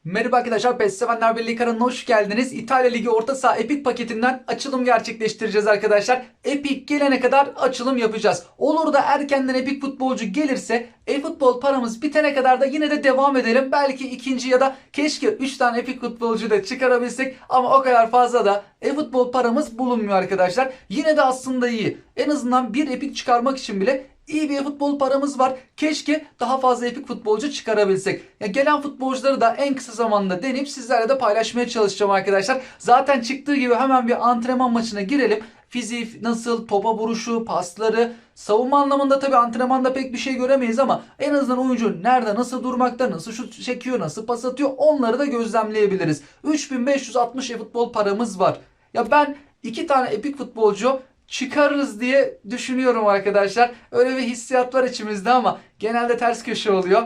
Merhaba arkadaşlar, PES Sevenler Birliği kanalına hoş geldiniz. İtalya Ligi Orta Saha Epic paketinden açılım gerçekleştireceğiz arkadaşlar. Epic gelene kadar açılım yapacağız. Olur da erkenden Epic futbolcu gelirse e-futbol paramız bitene kadar da yine de devam edelim. Belki ikinci ya da keşke 3 tane Epic futbolcu da çıkarabilsek ama o kadar fazla da e-futbol paramız bulunmuyor arkadaşlar. Yine de aslında iyi. En azından bir Epic çıkarmak için bile İyi bir futbol paramız var. Keşke daha fazla epik futbolcu çıkarabilsek. Ya gelen futbolcuları da en kısa zamanda deneyip sizlerle de paylaşmaya çalışacağım arkadaşlar. Zaten çıktığı gibi hemen bir antrenman maçına girelim. Fizik nasıl, topa vuruşu, pasları, savunma anlamında tabii antrenmanda pek bir şey göremeyiz ama en azından oyuncu nerede, nasıl durmakta, nasıl şut çekiyor, nasıl pas atıyor onları da gözlemleyebiliriz. 3560 futbol paramız var. Ya ben 2 tane epik futbolcu çıkarırız diye düşünüyorum arkadaşlar. Öyle bir hissiyat var içimizde ama genelde ters köşe oluyor.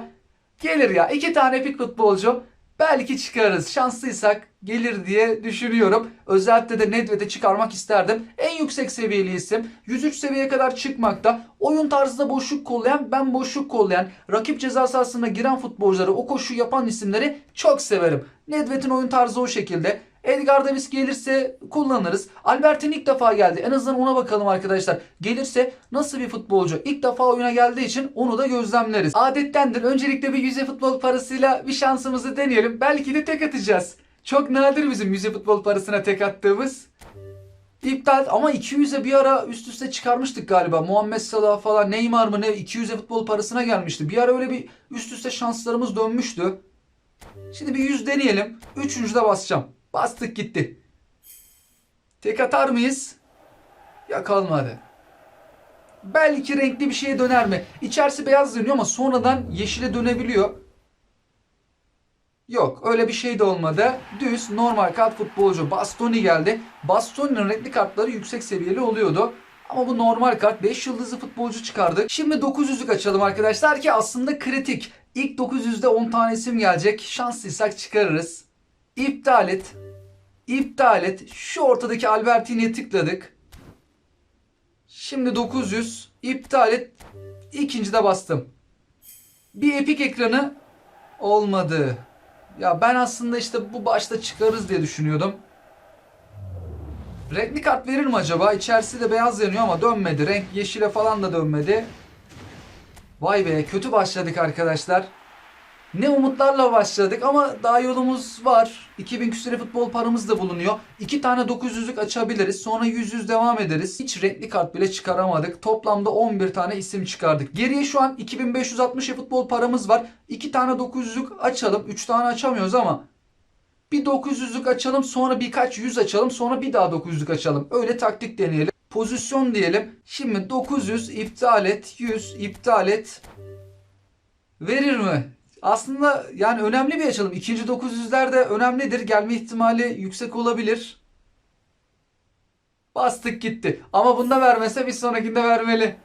Gelir ya. 2 tane epik futbolcu belki çıkarırız. Şanslıysak gelir diye düşünüyorum. Özellikle de Nedved'i çıkarmak isterdim. En yüksek seviyeli isim. 103 seviyeye kadar çıkmakta. Oyun tarzında boşluk kollayan, ben boşluk kollayan, rakip ceza sahasına giren futbolcuları, o koşu yapan isimleri çok severim. Nedved'in oyun tarzı o şekilde. Edgar Davis gelirse kullanırız. Albert'in ilk defa geldi. En azından ona bakalım arkadaşlar. Gelirse nasıl bir futbolcu? İlk defa oyuna geldiği için onu da gözlemleriz. Adettendir. Öncelikle bir yüze futbol parasıyla bir şansımızı deneyelim. Belki de tek atacağız. Çok nadir bizim yüze futbol parasına tek attığımız. İptal ama 200'e bir ara üst üste çıkarmıştık galiba. Muhammed Salah falan, Neymar mı ne 200'e futbol parasına gelmişti. Bir ara öyle bir üst üste şanslarımız dönmüştü. Şimdi bir 100 deneyelim. Üçüncüde basacağım. Bastık gitti. Tek atar mıyız? Ya kalmadı. Belki renkli bir şeye döner mi? İçerisi beyaz dönüyor ama sonradan yeşile dönebiliyor. Yok öyle bir şey de olmadı. Düz normal kart futbolcu Bastoni geldi. Bastoni'nin renkli kartları yüksek seviyeli oluyordu. Ama bu normal kart 5 yıldızlı futbolcu çıkardık. Şimdi 900'lük açalım arkadaşlar ki aslında kritik. İlk 900'de 10 tane isim gelecek. Şanslıysak çıkarırız. İptal et. İptal et. Şu ortadaki Albertini'ye tıkladık. Şimdi 900. İptal et. İkincide bastım. Bir epik ekranı olmadı. Ya ben aslında işte bu başta çıkarız diye düşünüyordum. Renkli kart verir mi acaba? İçerisi de beyaz yanıyor ama dönmedi. Renk yeşile falan da dönmedi. Vay be kötü başladık arkadaşlar. Ne umutlarla başladık ama daha yolumuz var. 2000 küsur futbol paramız da bulunuyor. 2 tane 900'lük açabiliriz. Sonra 100 devam ederiz. Hiç renkli kart bile çıkaramadık. Toplamda 11 tane isim çıkardık. Geriye şu an 2560 futbol paramız var. 2 tane 900'lük açalım. 3 tane açamıyoruz ama bir 900'lük açalım. Sonra birkaç 100 açalım. Sonra bir daha 900'lük açalım. Öyle taktik deneyelim. Pozisyon diyelim. Şimdi 900 iptal et. 100 iptal et. Verir mi? Aslında yani önemli bir açılım. İkinci 900'ler de önemlidir. Gelme ihtimali yüksek olabilir. Bastık gitti. Ama bunda vermese bir sonrakinde vermeli.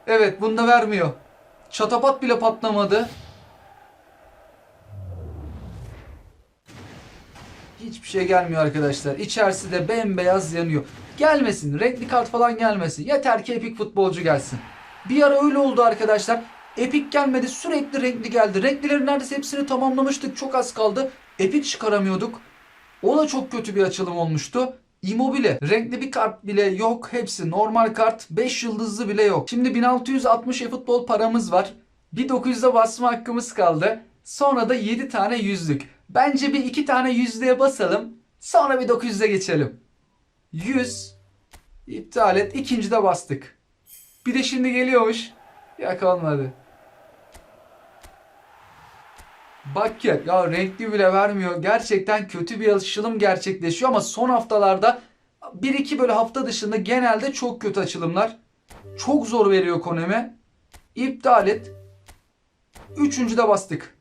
Evet bunda vermiyor. Çatapat bile patlamadı. Hiçbir şey gelmiyor arkadaşlar. İçerisi de bembeyaz yanıyor. Gelmesin. Renkli kart falan gelmesin. Yeter ki epik futbolcu gelsin. Bir ara öyle oldu arkadaşlar. Epik gelmedi. Sürekli renkli geldi. Renklilerin neredeyse hepsini tamamlamıştık. Çok az kaldı. Epik çıkaramıyorduk. O da çok kötü bir açılım olmuştu. Immobile. Renkli bir kart bile yok. Hepsi normal kart. 5 yıldızlı bile yok. Şimdi 1660 futbol paramız var. Bir 900'e basma hakkımız kaldı. Sonra da 7 tane yüzlük. Bence bir 2 tane yüzlüğe basalım. Sonra bir 900'e geçelim. 100. İptal et. İkincide bastık. Bir de şimdi geliyormuş. Ya kalmadı. Bak ya renkli bile vermiyor. Gerçekten kötü bir açılım gerçekleşiyor ama son haftalarda bir iki böyle hafta dışında genelde çok kötü açılımlar. Çok zor veriyor Konami. İptal et. Üçüncüde bastık.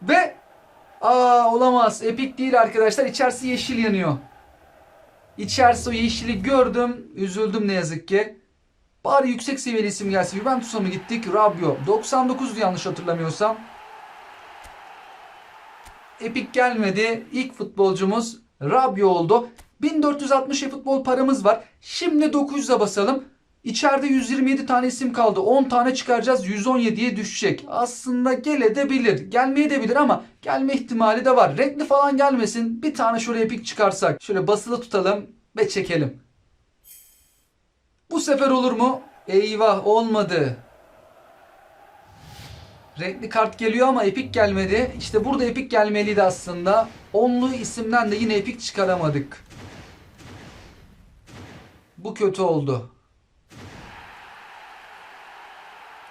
Ve olamaz. Epic değil arkadaşlar. İçerisi yeşil yanıyor. İçerisi o yeşili gördüm. Üzüldüm ne yazık ki. Bari yüksek seviyeli isim gelsin. Juventus'a mı gittik? Rabiot. 99'du yanlış hatırlamıyorsam. Epic gelmedi. İlk futbolcumuz Rabiot oldu. 1460 futbol paramız var. Şimdi 900'e basalım. İçeride 127 tane isim kaldı. 10 tane çıkaracağız. 117'ye düşecek. Aslında gelebilir. Gelmeyebilir ama gelme ihtimali de var. Renkli falan gelmesin. Bir tane şöyle epik çıkarsak. Şöyle basılı tutalım ve çekelim. Bu sefer olur mu? Eyvah, olmadı. Renkli kart geliyor ama epik gelmedi. İşte burada epik gelmeliydi aslında. Onlu isimden de yine epik çıkaramadık. Bu kötü oldu.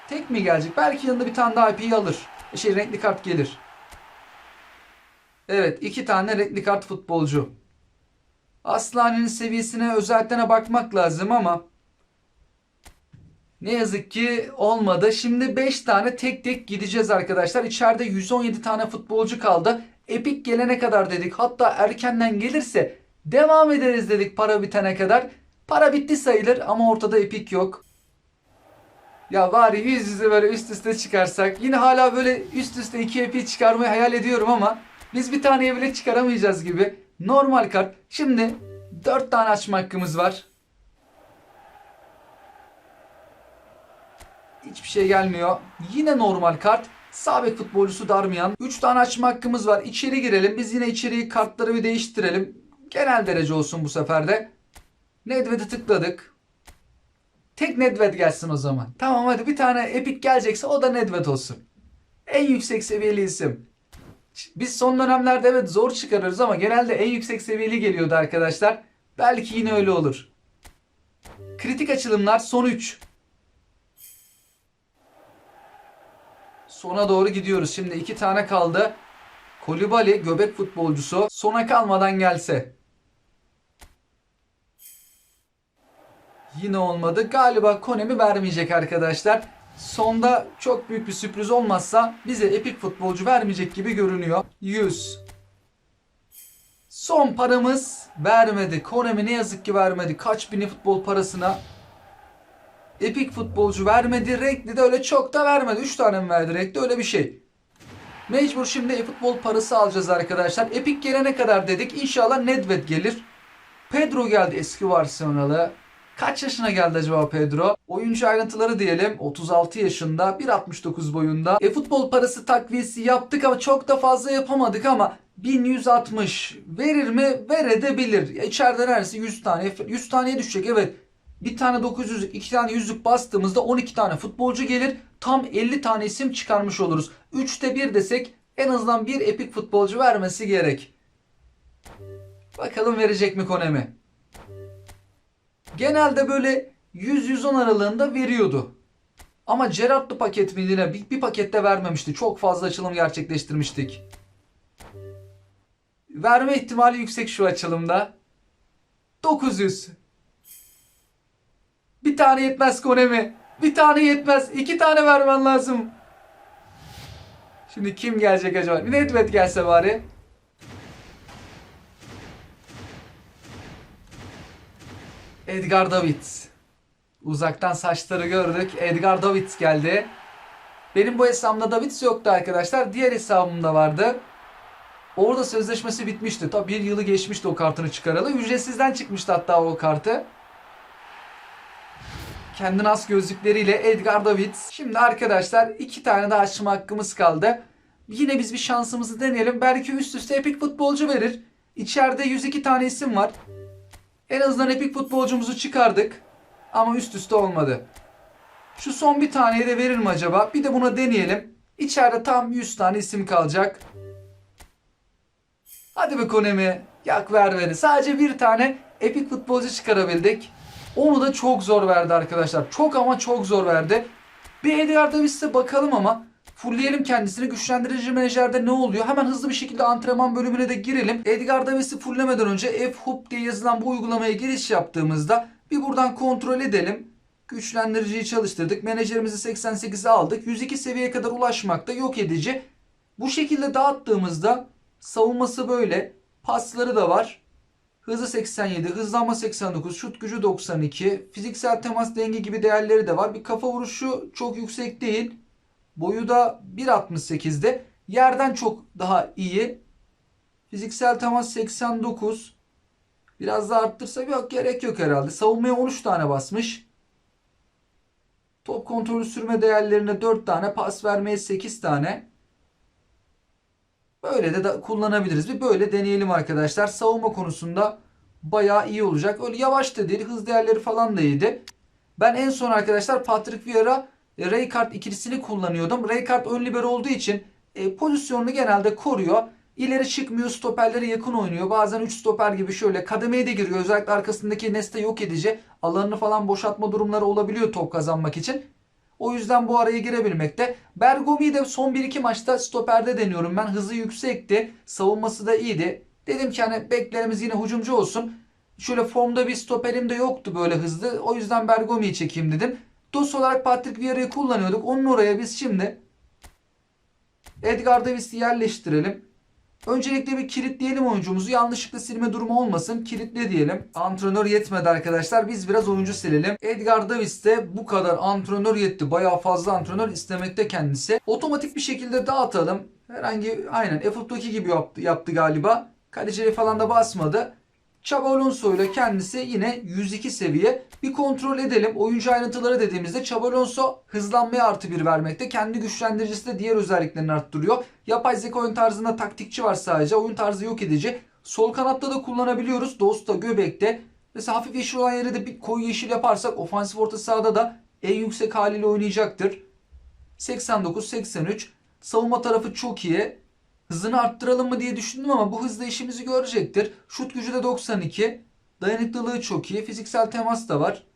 Tek mi gelecek? Belki yanında bir tane daha IP'yi alır. Renkli kart gelir. Evet, 2 tane renkli kart futbolcu. Aslani'nin seviyesine, özelliklerine bakmak lazım ama ne yazık ki olmadı. Şimdi 5 tane tek tek gideceğiz arkadaşlar. İçeride 117 tane futbolcu kaldı. Epik gelene kadar dedik. Hatta erkenden gelirse devam ederiz dedik para bitene kadar. Para bitti sayılır ama ortada epik yok. Ya bari yüz yüze böyle üst üste çıkarsak. Yine hala böyle üst üste 2 epik çıkarmayı hayal ediyorum ama biz bir taneye bile çıkaramayacağız gibi. Normal kart. Şimdi 4 tane açma hakkımız var. Hiçbir şey gelmiyor. Yine normal kart. Sağ bek futbolcusu Darmian. 3 tane açma hakkımız var. İçeri girelim. Biz yine içeriği, kartları bir değiştirelim. Genel derece olsun bu sefer de. Nedved'i tıkladık. Tek Nedved gelsin o zaman. Tamam, hadi bir tane epik gelecekse o da Nedved olsun. En yüksek seviyeli isim. Biz son dönemlerde evet zor çıkarıyoruz ama genelde en yüksek seviyeli geliyordu arkadaşlar. Belki yine öyle olur. Kritik açılımlar son 3. Sona doğru gidiyoruz. Şimdi 2 tane kaldı. Kolibali göbek futbolcusu. Sona kalmadan gelse. Yine olmadı. Galiba Konami vermeyecek arkadaşlar. Sonda çok büyük bir sürpriz olmazsa bize epik futbolcu vermeyecek gibi görünüyor. 100. Son paramız vermedi. Konami ne yazık ki vermedi. Kaç bini futbol parasına. Epik futbolcu vermedi. Renkli de öyle çok da vermedi. 3 tane mi verdi renkli, öyle bir şey. Mecbur şimdi e-futbol parası alacağız arkadaşlar. Epik gelene kadar dedik. İnşallah Nedved gelir. Pedro geldi, eski Barcelonalı. Kaç yaşına geldi acaba Pedro? Oyuncu ayrıntıları diyelim. 36 yaşında, 1.69 boyunda. E-futbol parası takviyesi yaptık ama çok da fazla yapamadık ama 1160 verir mi? Verebilir. İçeride neredeyse 100 tane. 100 taneye düşecek, evet. Bir tane 900'lük, 2 tane 100'lük bastığımızda 12 tane futbolcu gelir. Tam 50 tane isim çıkarmış oluruz. 3'te 1 desek en azından bir epik futbolcu vermesi gerek. Bakalım verecek mi Konami? Genelde böyle 100-110 aralığında veriyordu. Ama Gerard'lı paket mi yine bir pakette vermemişti. Çok fazla açılım gerçekleştirmiştik. Verme ihtimali yüksek şu açılımda. 900. Bir tane yetmez Konami. Bir tane yetmez. 2 tane vermen lazım. Şimdi kim gelecek acaba? Nedved gelse bari. Edgar Davids. Uzaktan saçları gördük. Edgar Davids geldi. Benim bu hesabımda Davids yoktu arkadaşlar. Diğer hesabımda vardı. Orada sözleşmesi bitmişti. Tabi bir yılı geçmişti o kartını çıkaralı. Ücretsizden çıkmıştı hatta o kartı. Kendine has gözlükleriyle Edgar Davids. Şimdi arkadaşlar 2 tane daha açma hakkımız kaldı. Yine biz bir şansımızı deneyelim. Belki üst üste epik futbolcu verir. İçeride 102 tane isim var. En azından epik futbolcumuzu çıkardık. Ama üst üste olmadı. Şu son bir taneyi de verir mi acaba? Bir de buna deneyelim. İçeride tam 100 tane isim kalacak. Hadi be Konami. Yak ver beni. Sadece bir tane epik futbolcu çıkarabildik. Onu da çok zor verdi arkadaşlar. Çok ama çok zor verdi. Bir Edgar Davids'e bakalım ama fullleyelim kendisini. Güçlendirici menajerde ne oluyor? Hemen hızlı bir şekilde antrenman bölümüne de girelim. Edgar Davids'i fulllemeden önce F-Hub diye yazılan bu uygulamaya giriş yaptığımızda bir buradan kontrol edelim. Güçlendiriciyi çalıştırdık. Menajerimizi 88'e aldık. 102 seviyeye kadar ulaşmakta, yok edici. Bu şekilde dağıttığımızda savunması böyle. Pasları da var. Hızı 87, hızlanma 89, şut gücü 92, fiziksel temas, denge gibi değerleri de var. Bir kafa vuruşu çok yüksek değil. Boyu da 1.68'de. Yerden çok daha iyi. Fiziksel temas 89. Biraz daha arttırsak yok, gerek yok herhalde. Savunmaya 13 tane basmış. Top kontrolü sürme değerlerine 4 tane, pas vermeye 8 tane. Böyle de kullanabiliriz. Bir böyle deneyelim arkadaşlar. Savunma konusunda bayağı iyi olacak. Öyle yavaş da değil. Hız değerleri falan da iyiydi. Ben en son arkadaşlar Patrick Vieira, Rijkaard ikilisini kullanıyordum. Rijkaard ön libero olduğu için pozisyonunu genelde koruyor. İleri çıkmıyor. Stoperlere yakın oynuyor. Bazen 3 stoper gibi şöyle kademeye de giriyor. Özellikle arkasındaki Nesta yok edici. Alanını falan boşaltma durumları olabiliyor top kazanmak için. O yüzden bu araya girebilmekte. Bergomi'yi de son 1-2 maçta stoperde deniyorum ben. Hızı yüksekti. Savunması da iyiydi. Dedim ki hani beklerimiz yine hücumcu olsun. Şöyle formda bir stoperim de yoktu böyle hızlı. O yüzden Bergomi'yi çekeyim dedim. DOS olarak Patrick Vieira'yı kullanıyorduk. Onun oraya biz şimdi Edgar Davis'i yerleştirelim. Öncelikle bir kilitleyelim oyuncumuzu. Yanlışlıkla silme durumu olmasın. Kilitle diyelim. Antrenör yetmedi arkadaşlar. Biz biraz oyuncu silelim. Edgar Davis de bu kadar antrenör yetti. Bayağı fazla antrenör istemekte kendisi. Otomatik bir şekilde dağıtalım. Herhangi aynen F2 gibi yaptı galiba. Kaleciye falan da basmadı. Xabi Alonso ile kendisi yine 102 seviye. Bir kontrol edelim. Oyuncu ayrıntıları dediğimizde Xabi Alonso hızlanmaya artı 1 vermekte. Kendi güçlendiricisi de diğer özelliklerini arttırıyor. Yapay zeka oyun tarzında taktikçi var sadece. Oyun tarzı yok edici. Sol kanatta da kullanabiliyoruz. Dosta, göbekte. Mesela hafif yeşil olan yere de bir koyu yeşil yaparsak ofansif orta sahada da en yüksek haliyle oynayacaktır. 89-83. Savunma tarafı çok iyi. Hızını arttıralım mı diye düşündüm ama bu hızla işimizi görecektir. Şut gücü de 92. Dayanıklılığı çok iyi. Fiziksel temas da var.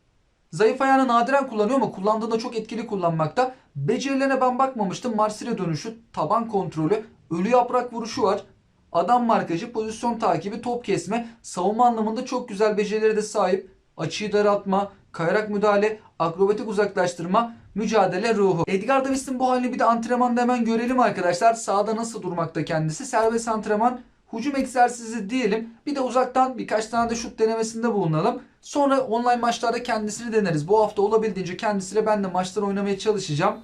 Zayıf ayağını nadiren kullanıyor ama kullandığında çok etkili kullanmakta. Becerilerine ben bakmamıştım. Marsilya dönüşü, taban kontrolü, ölü yaprak vuruşu var. Adam markajı, pozisyon takibi, top kesme, savunma anlamında çok güzel becerileri de sahip. Açıyı daraltma, kayarak müdahale, akrobatik uzaklaştırma, mücadele ruhu. Edgar Davis'in bu halini bir de antrenmanda hemen görelim arkadaşlar. Sahada nasıl durmakta kendisi. Serbest antrenman, hücum egzersizi diyelim. Bir de uzaktan birkaç tane de şut denemesinde bulunalım. Sonra online maçlarda kendisini deneriz. Bu hafta olabildiğince kendisiyle ben de maçlar oynamaya çalışacağım.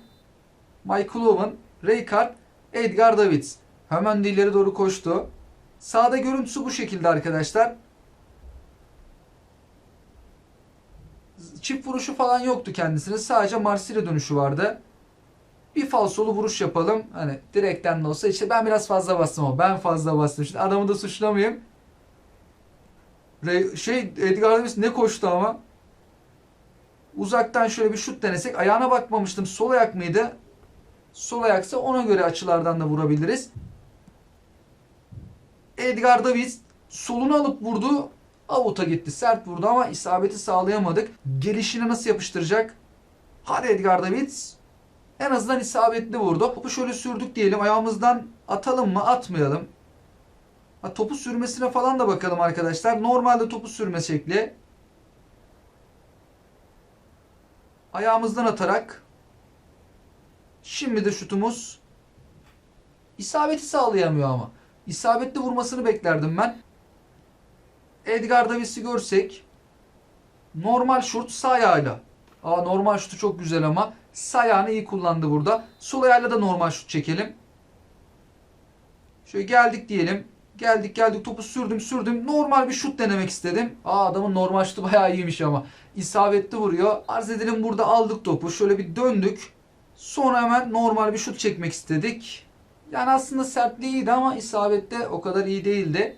Michael Owen, Rijkaard, Edgar Davids. Hemen de ileri doğru koştu. Sağda görüntüsü bu şekilde arkadaşlar. Çift vuruşu falan yoktu kendisine. Sadece Marsilya dönüşü vardı. Bir falsolu vuruş yapalım. Hani direkten de olsa işte ben biraz fazla bastım ama ben fazla bastım. Şimdi adamı da suçlamayayım. Edgar Davis ne koştu ama. Uzaktan şöyle bir şut denesek. Ayağına bakmamıştım. Sol ayak mıydı? Sol ayaksa ona göre açılardan da vurabiliriz. Edgar Davis solunu alıp vurdu. Avuta gitti. Sert vurdu ama isabeti sağlayamadık. Gelişine nasıl yapıştıracak? Hadi Edgar Davis. En azından isabetli vurdu. Topu şöyle sürdük diyelim. Ayağımızdan atalım mı? Atmayalım. Topu sürmesine falan da bakalım arkadaşlar. Normalde topu sürme şekli. Ayağımızdan atarak. Şimdi de şutumuz. İsabeti sağlayamıyor ama. İsabetli vurmasını beklerdim ben. Edgar Davis'i görsek. Normal şut sağ ayağıyla. Normal şutu çok güzel ama. Sağ ayağını iyi kullandı burada. Sol ayağıyla da normal şut çekelim. Şöyle geldik diyelim. Geldik topu sürdüm. Normal bir şut denemek istedim. Adamın normal şutu bayağı iyiymiş ama. İsabetli vuruyor. Arz edelim burada aldık topu. Şöyle bir döndük. Sonra hemen normal bir şut çekmek istedik. Yani aslında sertliği iyiydi ama isabette o kadar iyi değildi.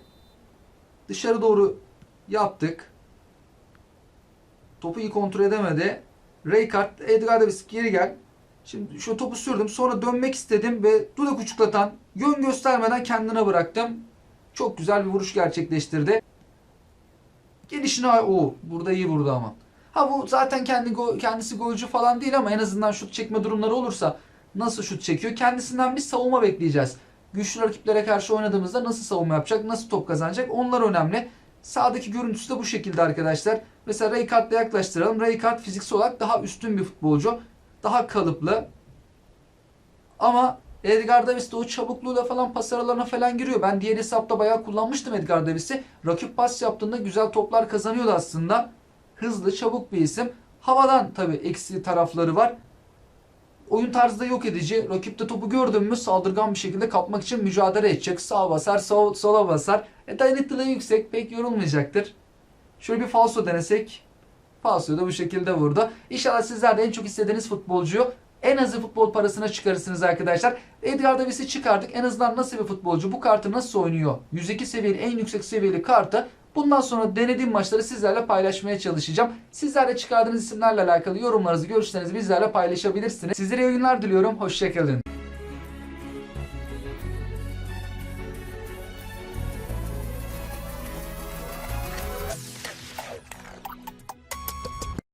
Dışarı doğru yaptık. Topu iyi kontrol edemedi. Rijkaard, Edgar Davis geri gel. Şimdi şu topu sürdüm. Sonra dönmek istedim ve dudak uçuklatan, yön göstermeden kendine bıraktım. Çok güzel bir vuruş gerçekleştirdi. Gelişine burada iyi vurdu ama. Bu zaten kendisi golcü falan değil ama en azından şut çekme durumları olursa nasıl şut çekiyor? Kendisinden bir savunma bekleyeceğiz. Güçlü rakiplere karşı oynadığımızda nasıl savunma yapacak, nasıl top kazanacak onlar önemli. Sağdaki görüntüsü de bu şekilde arkadaşlar. Mesela Rijkaard'la yaklaştıralım. Rijkaard fiziksel olarak daha üstün bir futbolcu. Daha kalıplı. Ama Edgar Davis de o çabukluğuyla falan pas aralarına falan giriyor. Ben diğer hesapta bayağı kullanmıştım Edgar Davis'i. Rakip pas yaptığında güzel toplar kazanıyordu aslında. Hızlı, çabuk bir isim. Havadan tabii eksi tarafları var. Oyun tarzı da yok edici. Rakipte topu gördün mü saldırgan bir şekilde kapmak için mücadele edecek. Sağa basar, sola basar. Dayanıklılığı yüksek. Pek yorulmayacaktır. Şöyle bir falso denesek. Falso'yu da bu şekilde vurdu. İnşallah sizler de en çok istediğiniz futbolcuyu en azı futbol parasına çıkarırsınız arkadaşlar. Edgar Davis'i çıkardık. En azından nasıl bir futbolcu, bu kartı nasıl oynuyor? 102 seviyeli, en yüksek seviyeli kartı bundan sonra denediğim maçları sizlerle paylaşmaya çalışacağım. Sizler de çıkardığınız isimlerle alakalı yorumlarınızı, görüşlerinizi bizlerle paylaşabilirsiniz. Sizlere iyi oyunlar diliyorum. Hoşçakalın.